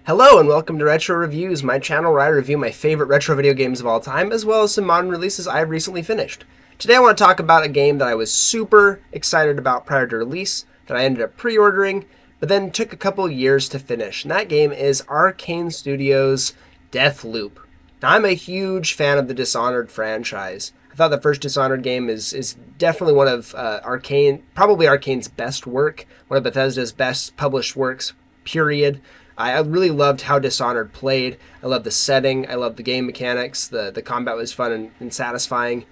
Hello and welcome to Retro Reviews, my channel where I review my favorite retro video games of all time, as well as some modern releases I've recently finished. Today I want to talk about a game that I was super excited about prior to release, that I ended up pre-ordering, but then took a couple years to finish, and that game is Arkane Studios' Deathloop. Now I'm a huge fan of the Dishonored franchise. I thought the first Dishonored game is definitely one of Arkane, probably Arkane's best work, one of Bethesda's best published works, period. I really loved how Dishonored played. I loved the setting. I loved the game mechanics. The combat was fun and satisfying.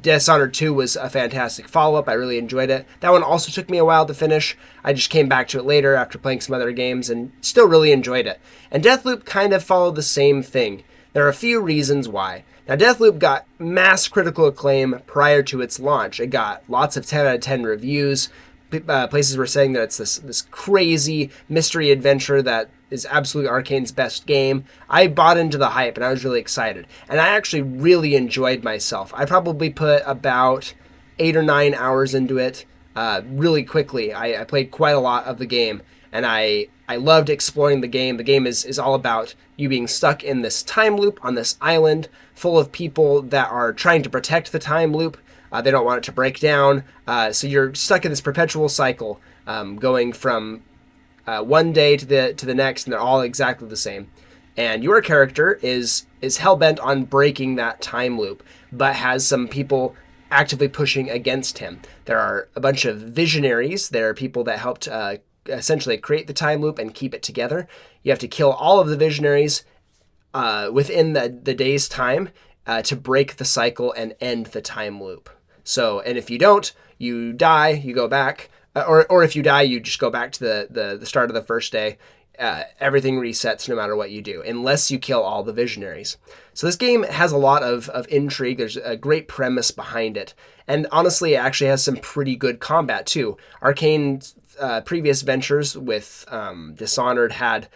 Dishonored 2 was a fantastic follow-up. I really enjoyed it. That one also took me a while to finish. I just came back to it later after playing some other games and still really enjoyed it. And Deathloop kind of followed the same thing. There are a few reasons why. Now, Deathloop got mass critical acclaim prior to its launch. It got lots of 10 out of 10 reviews. Places were saying that it's this crazy mystery adventure that is absolutely Arkane's best game. I bought into the hype and I was really excited. And I actually really enjoyed myself. I probably put about 8 or 9 hours into it really quickly. I played quite a lot of the game and I loved exploring the game. The game is all about you being stuck in this time loop on this island full of people that are trying to protect the time loop. They don't want it to break down, so you're stuck in this perpetual cycle, going from one day to the next, and they're all exactly the same. And your character is hell-bent on breaking that time loop, but has some people actively pushing against him. There are a bunch of visionaries. There are people that helped essentially create the time loop and keep it together. You have to kill all of the visionaries within the day's time to break the cycle and end the time loop. So, and if you don't, you die, you go back, or if you die, you just go back to the start of the first day. Everything resets no matter what you do, unless you kill all the visionaries. So this game has a lot of intrigue. There's a great premise behind it. And honestly, it actually has some pretty good combat too. Arkane's previous ventures with Dishonored had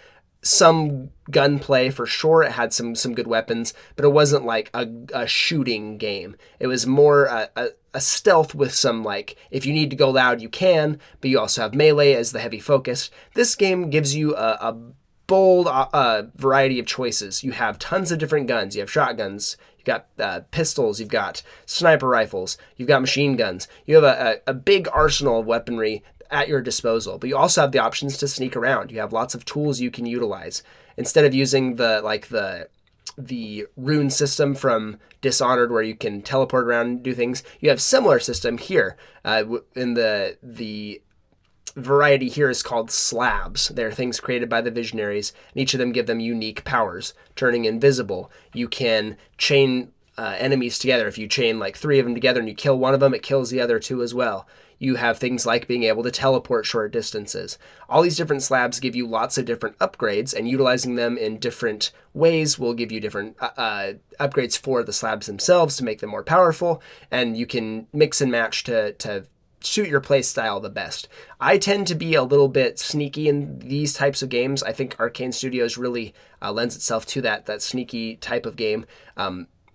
some gunplay for sure. It had some good weapons, but it wasn't like a shooting game. It was more a stealth with some, like, if you need to go loud, you can, but you also have melee as the heavy focus. This game gives you a bold variety of choices. You have tons of different guns. You have shotguns, you've got pistols, you've got sniper rifles, you've got machine guns. You have a big arsenal of weaponry at your disposal, but you also have the options to sneak around. You have lots of tools you can utilize. Instead of using the rune system from Dishonored where you can teleport around and do things, you have similar system here. In the variety here is called slabs. They're things created by the visionaries, and each of them give them unique powers. Turning invisible, you can chain enemies together. If you chain like 3 of them together and you kill one of them, it kills the other 2 as well. You have things like being able to teleport short distances. All these different slabs give you lots of different upgrades, and utilizing them in different ways will give you different upgrades for the slabs themselves to make them more powerful, and you can mix and match to suit your play style the best. I tend to be a little bit sneaky in these types of games. I think Arkane Studios really lends itself to that sneaky type of game.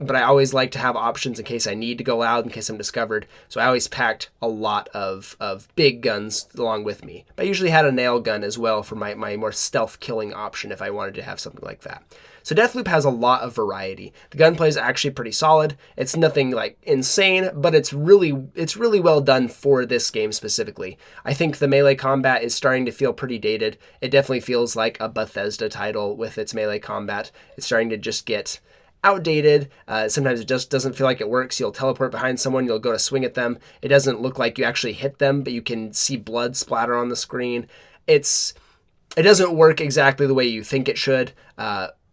But I always like to have options in case I need to go loud, in case I'm discovered. So I always packed a lot of big guns along with me. But I usually had a nail gun as well for my more stealth killing option if I wanted to have something like that. So Deathloop has a lot of variety. The gunplay is actually pretty solid. It's nothing like insane, but it's really well done for this game specifically. I think the melee combat is starting to feel pretty dated. It definitely feels like a Bethesda title with its melee combat. It's starting to just get outdated. Sometimes it just doesn't feel like it works. You'll teleport behind someone, you'll go to swing at them. It doesn't look like you actually hit them, but you can see blood splatter on the screen. It doesn't work exactly the way you think it should.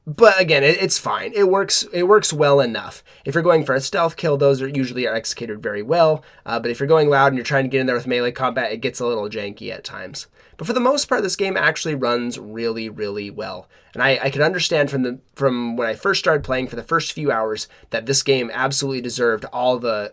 But again, it's fine. It works well enough. If you're going for a stealth kill, those are usually executed very well. But if you're going loud and you're trying to get in there with melee combat, it gets a little janky at times. But for the most part, this game actually runs really, really well. And I could understand from when I first started playing for the first few hours that this game absolutely deserved all the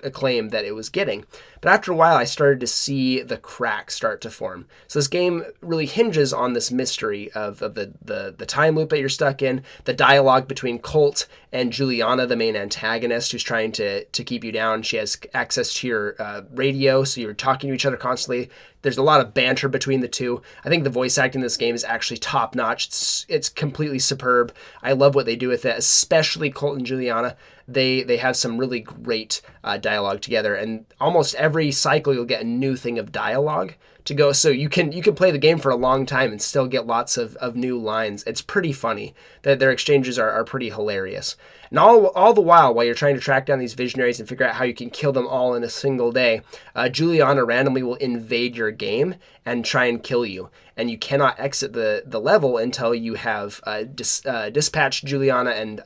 acclaim that it was getting. But after a while, I started to see the cracks start to form. So this game really hinges on this mystery of the time loop that you're stuck in, the dialogue between Colt and Juliana, the main antagonist, who's trying to keep you down. She has access to your radio, so you're talking to each other constantly. There's a lot of banter between the two. I think the voice acting in this game is actually top notch. It's completely superb. I love what they do with it, especially Colt and Juliana. They have some really great dialogue together, and almost every cycle you'll get a new thing of dialogue to go. So you can play the game for a long time and still get lots of new lines. It's pretty funny. That their exchanges are pretty hilarious. And all the while you're trying to track down these visionaries and figure out how you can kill them all in a single day, Juliana randomly will invade your game and try and kill you. And you cannot exit the level until you have dispatched Juliana and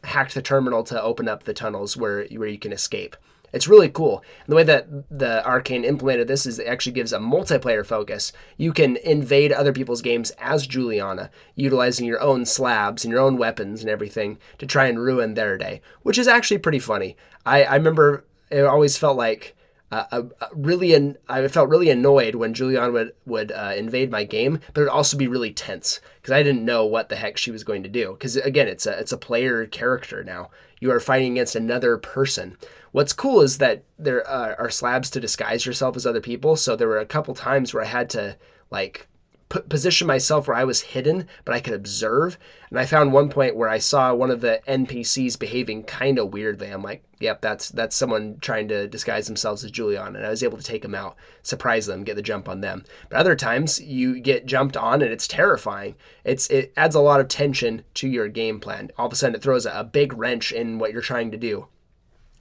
hacked the terminal to open up the tunnels where you can escape. It's really cool. And the way that the Arkane implemented this is it actually gives a multiplayer focus. You can invade other people's games as Juliana, utilizing your own slabs and your own weapons and everything to try and ruin their day, which is actually pretty funny. I remember it always felt like I felt really annoyed when Juliana would invade my game, but it would also be really tense because I didn't know what the heck she was going to do. Because again, it's a player character now. You are fighting against another person. What's cool is that there are slabs to disguise yourself as other people. So there were a couple times where I had to position myself where I was hidden, but I could observe. And I found one point where I saw one of the NPCs behaving kind of weirdly. I'm like, yep, that's someone trying to disguise themselves as Julian. And I was able to take them out, surprise them, get the jump on them. But other times you get jumped on and it's terrifying. It adds a lot of tension to your game plan. All of a sudden it throws a big wrench in what you're trying to do.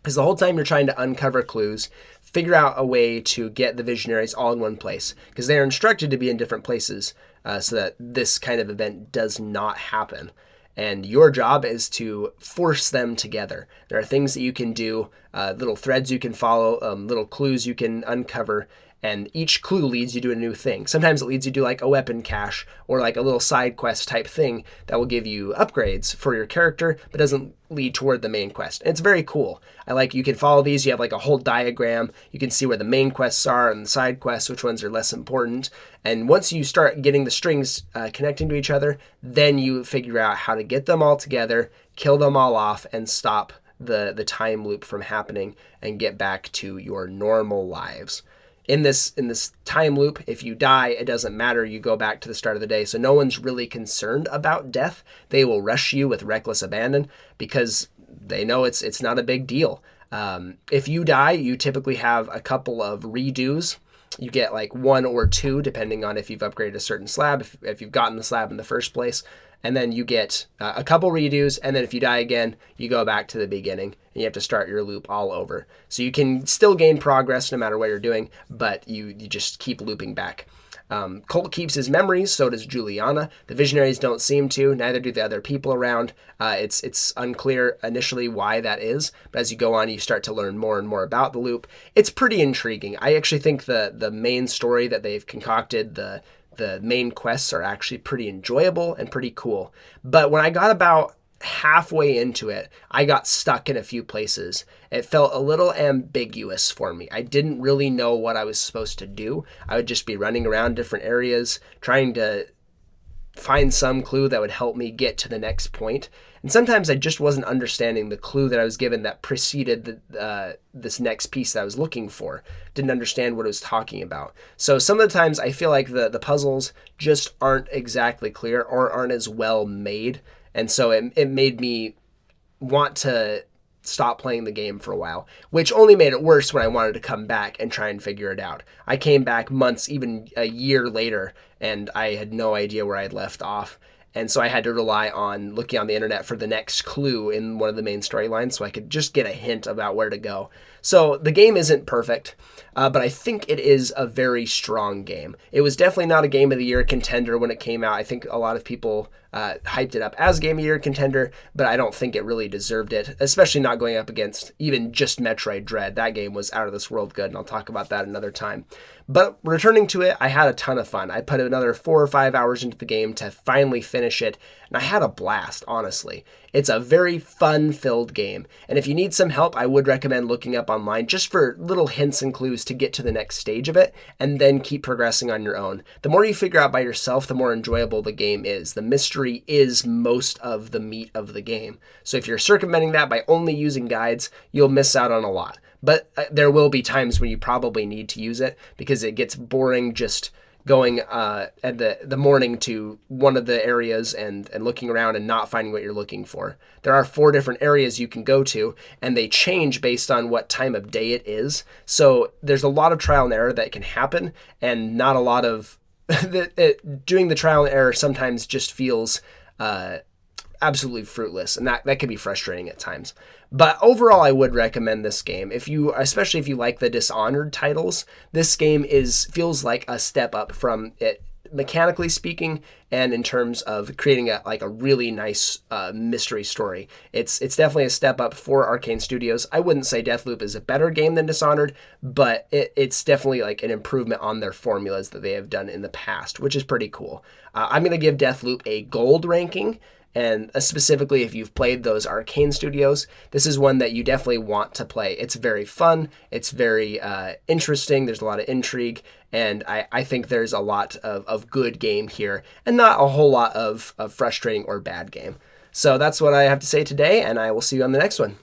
Because the whole time you're trying to uncover clues, figure out a way to get the visionaries all in one place. Because they are instructed to be in different places so that this kind of event does not happen. And your job is to force them together. There are things that you can do, little threads you can follow, little clues you can uncover, and each clue leads you to a new thing. Sometimes it leads you to like a weapon cache or like a little side quest type thing that will give you upgrades for your character, but doesn't lead toward the main quest. And it's very cool. You can follow these. You have like a whole diagram. You can see where the main quests are and the side quests, which ones are less important. And once you start getting the strings connecting to each other, then you figure out how to get them all together, kill them all off, and stop the time loop from happening and get back to your normal lives. In this time loop, if you die, it doesn't matter. You go back to the start of the day. So no one's really concerned about death. They will rush you with reckless abandon because they know it's not a big deal. If you die, you typically have a couple of redos. You get like 1 or 2, depending on if you've upgraded a certain slab, if you've gotten the slab in the first place. And then you get a couple redos, and then if you die again, you go back to the beginning, and you have to start your loop all over. So you can still gain progress no matter what you're doing, but you just keep looping back. Colt keeps his memories, so does Juliana. The visionaries don't seem to, neither do the other people around. It's unclear initially why that is, but as you go on, you start to learn more and more about the loop. It's pretty intriguing. I actually think the main story that they've concocted, the main quests are actually pretty enjoyable and pretty cool. But when I got about halfway into it, I got stuck in a few places. It felt a little ambiguous for me. I didn't really know what I was supposed to do. I would just be running around different areas, trying to find some clue that would help me get to the next point. And sometimes I just wasn't understanding the clue that I was given that preceded this next piece that I was looking for. Didn't understand what it was talking about. So some of the times I feel like the puzzles just aren't exactly clear or aren't as well made. And so it made me want to stop playing the game for a while, which only made it worse when I wanted to come back and try and figure it out. I came back months, even a year later, and I had no idea where I had left off. And so I had to rely on looking on the internet for the next clue in one of the main storylines so I could just get a hint about where to go. So the game isn't perfect, but I think it is a very strong game. It was definitely not a Game of the Year contender when it came out. I think a lot of people hyped it up as Game of the Year contender, but I don't think it really deserved it, especially not going up against even just Metroid Dread. That game was out of this world good, and I'll talk about that another time. But returning to it, I had a ton of fun. I put another 4 or 5 hours into the game to finally finish it, and I had a blast, honestly. It's a very fun-filled game, and if you need some help, I would recommend looking up online just for little hints and clues to get to the next stage of it, and then keep progressing on your own. The more you figure out by yourself, the more enjoyable the game is. The mystery is most of the meat of the game. So if you're circumventing that by only using guides, you'll miss out on a lot. But there will be times when you probably need to use it because it gets boring just going at the morning to one of the areas and looking around and not finding what you're looking for. There are 4 different areas you can go to, and they change based on what time of day it is. So there's a lot of trial and error that can happen, and not a lot of doing the trial and error sometimes just feels absolutely fruitless, and that can be frustrating at times. But overall, I would recommend this game. Especially if you like the Dishonored titles, this game feels like a step up from it, mechanically speaking, and in terms of creating a really nice mystery story. It's definitely a step up for Arkane Studios. I wouldn't say Deathloop is a better game than Dishonored, but it's definitely like an improvement on their formulas that they have done in the past, which is pretty cool. I'm going to give Deathloop a gold ranking. And specifically, if you've played those Arkane Studios, this is one that you definitely want to play. It's very fun. It's very interesting. There's a lot of intrigue. And I think there's a lot of good game here and not a whole lot of frustrating or bad game. So that's what I have to say today, and I will see you on the next one.